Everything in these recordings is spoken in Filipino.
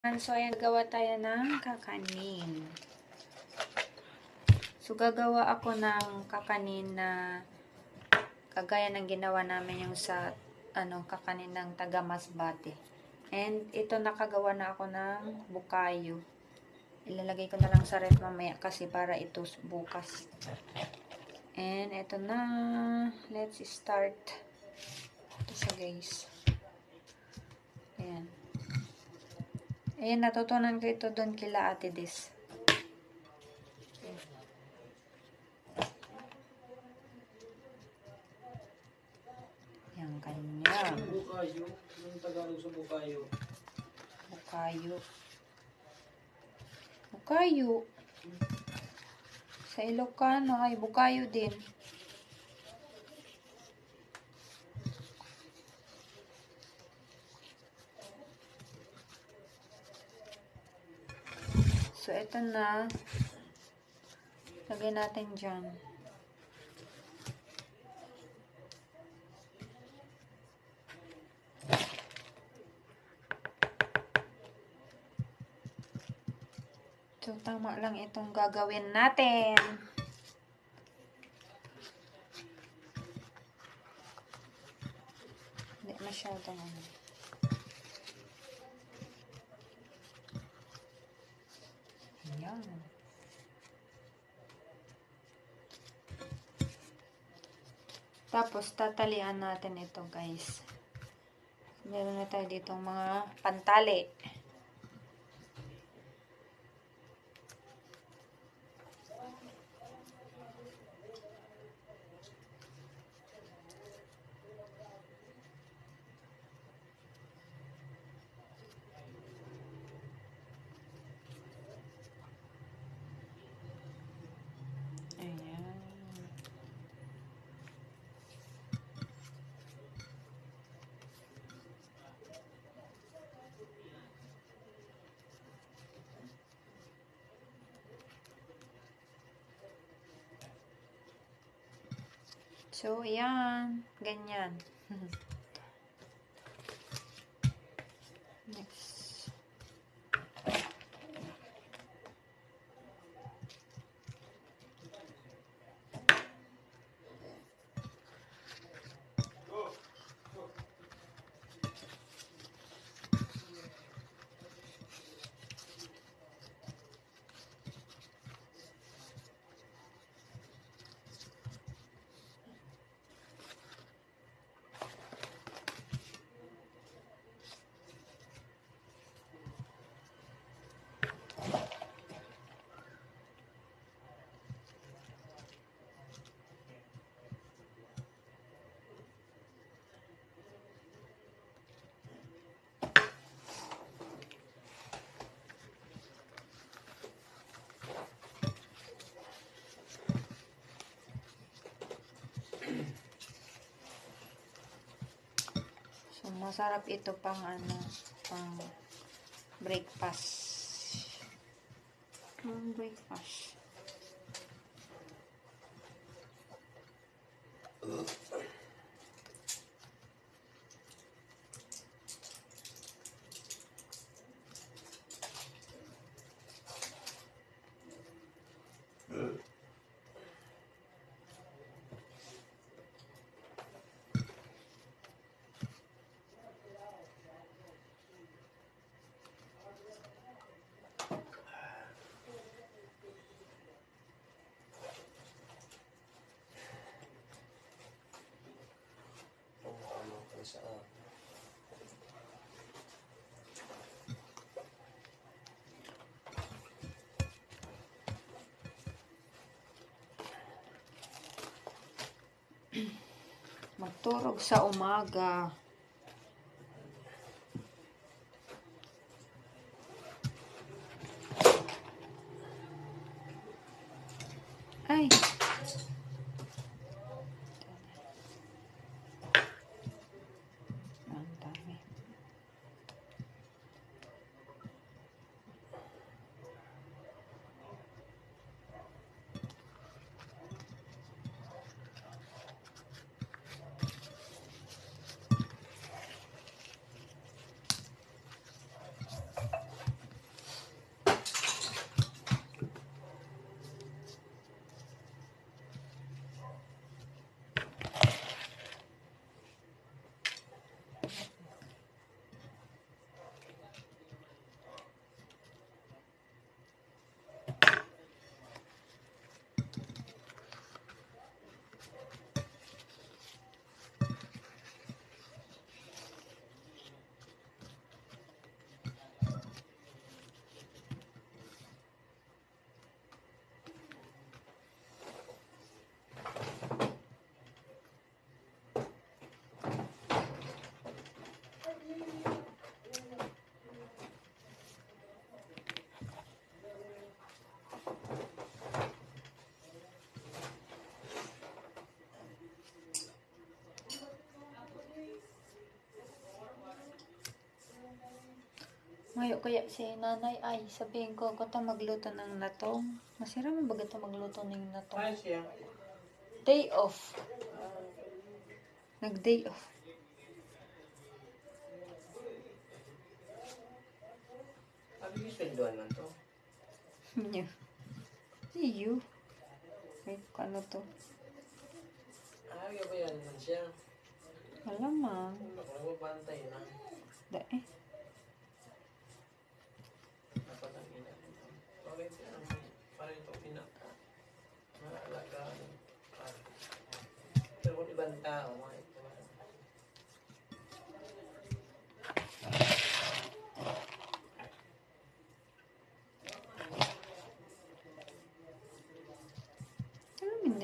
So, ayan, gagawa tayo ng kakanin. So, gagawa ako ng kakanin na kagaya ng ginawa namin yung sa kakanin ng taga Masbate. And ito nakagawa na ako ng bukayo. Ilalagay ko na lang sa ref mamaya kasi para ito bukas. And ito na. Let's start. Ito siya, guys. Ayan. Ayan, natutunan ko ito doon kila Ate Des. Yan, kanya. Bukayo. Yung Tagalog sa bukayo. Bukayo. Bukayo. Sa Ilocano ay bukayo din. So, ito na. Lagay natin dyan. So, tama lang itong gagawin natin. Hindi masyadong ano. Ayan. Tapos, tatalian natin ito, guys. Meron na tayo ditong mga pantali. Ayan. So, ayan. Ganyan. Next. So, masarap ito pang pang breakfast. Breakfast. Magturog sa umaga. Ay. Ang dami. Ngayon kaya si nanay ay sabihin ko ako magluto ng natong. Masira mo ba ito magluto ng natong? Ay siya. Day off. Nag-day off. Sabi yung sweldoan man to. Niyo. Iyo. Ay, ano to? Ay, gabayan man siya. Malamang. Ako nagbabantay na. Dae. Dapat ang ina. Bakit ang parang ito pinaka. Maalaga. Pero kung ibang tao, mga ito.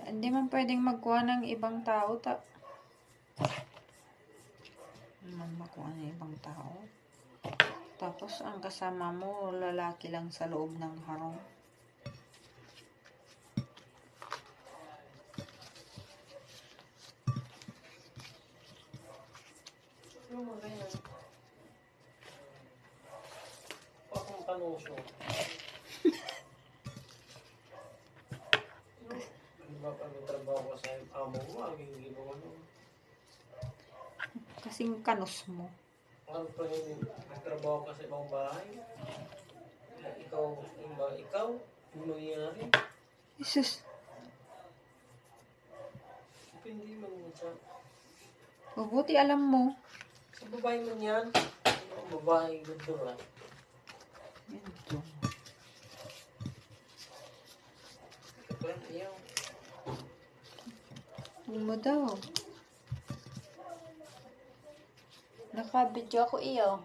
Hindi man pwedeng magkuha ng ibang tao. Hindi man magkuha ng ibang tao. Tapos ang kasama mo, lalaki lang sa loob ng harong. Ano mo ganyan? Pakong kanuso. Ano ba pag trabaho ka sa amo mo? Ang hindi mo ano? Kasing kanus mo. Ano pa yung nagtrabaho ka sa ibang bahay? Ikaw, yung mangyayari. Jesus. Depende man yun sa... Mabuti alam mo. Sa babae man yan. Ang babae gusto lang. Ito. Kapag iyaw. Ano mo daw? Naka-video ako iyo.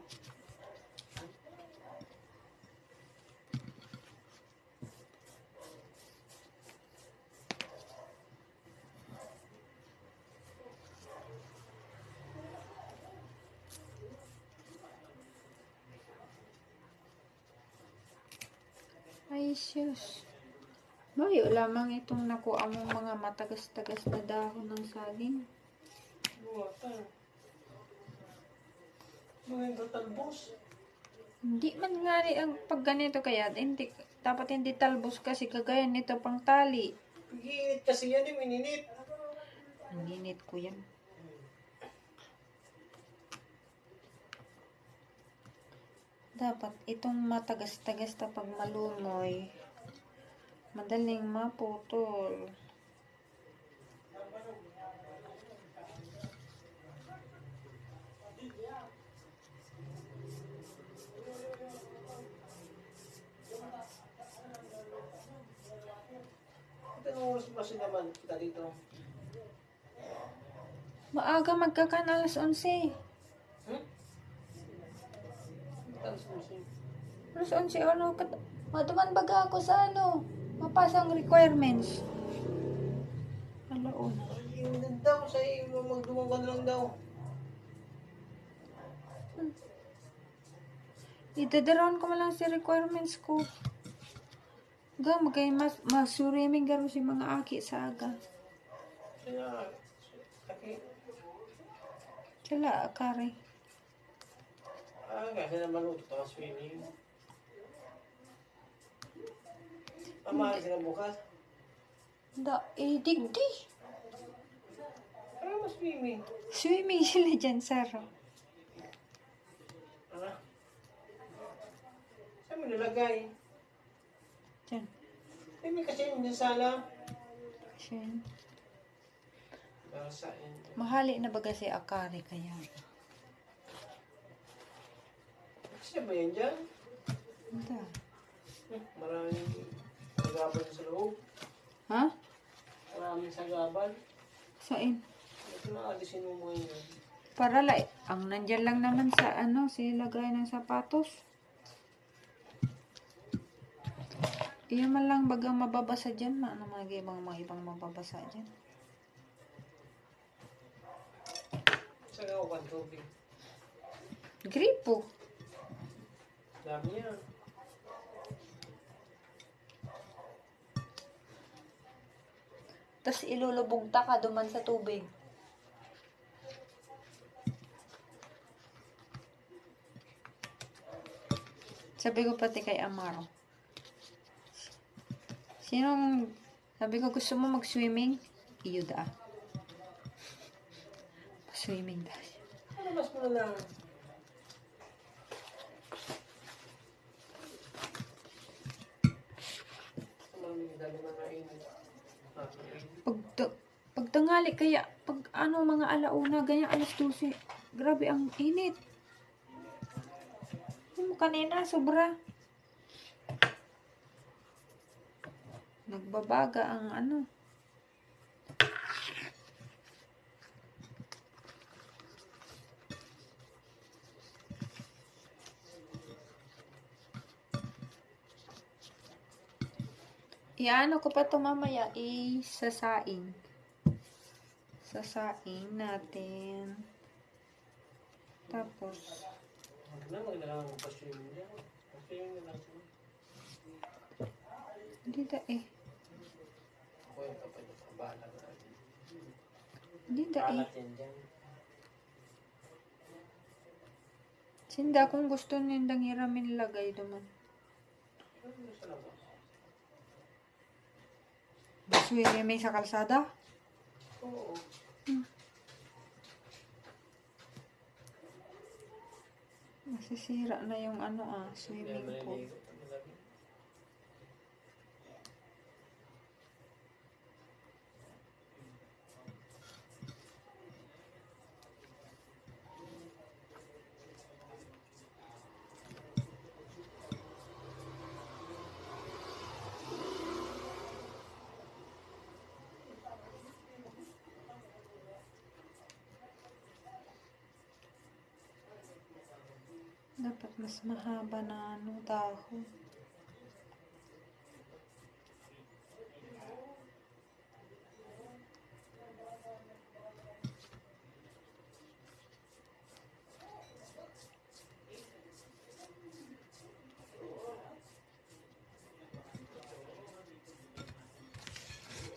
Ay, sus. Bayo lamang itong nakuha mong mga matagas-tagas na dahon ng saging. Buwata. Mga talbos. Hindi man nga rin ang pag ganito kaya, dapat hindi talbos kasi kagaya nito pang tali. Pag-iinit kasi yan, mininit. Ang init ko yan. Dapat itong matagas-tagas na pag malumoy, madaling maputol. Anong oras ba sila naman kita dito? Maaga magkakan alas 11. Alas 11. Alas 11 ano? Matuman baga ako sa ano? Mapasang requirements. Alaon. Ay, yun din daw. Sa iyo, magdumang ka na lang daw. Idadaroon ko lang si requirements ko. Ga, masuriming garo si mga aki sa aga. Kaya, aki. Sila, kare. Kasi naman utot ka swimming. Amahan sila bukas. Digdi. Ano mas swimming? Swimming sila dyan, Saro. Ano? Saan mo nilagay? Dyan. May kasi yung sala. Siyan. Basain. Mahali na baga si Akari kaya. Siya ba yan dyan? Hindi. Maraming sagaban sa loob. Ha? Maraming sagaban. Sain? Ito na alisin mo mga yun. Para ang nandyan lang naman sa silagay ng sapatos. Iya man lang bagang mababasa dyan. Ano mga ibang mababasa dyan. Sagaw ka tubig. Gripo. Dami yan. Tapos ilulubog ta ka duman sa tubig. Sabi ko pati kay Amaro. Sabi ko, gusto mo mag-swimming? Iyo da. Swimming da. Labas mo na lang. Dami na kainin. Pag tanghali, kaya, pag ano, mga alauna, ganyan, alas 12. Grabe, ang init. Yung kanina, sobra. Nagbabaga ang ano. Iano ko pa ito mamaya, sasaing. Sasaing natin. Tapos, Huwag na, maglalang ang pa-swimming niya. Pa-swimming na lang siya. hindi da eh. Ako yung kapag nakabala na. Hindi da eh. Kalat yan dyan. Sinda kung gusto nindang hiramin lagay naman. Ano na sa labas? Baswiri may sa kalsada? Oo. Masisira na yung ano Hindi swimming naman pool. naligo. Talaga. Dapat mas mahaba na dahon.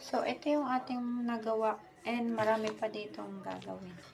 So, ito yung ating nagawa and marami pa ditong gagawin.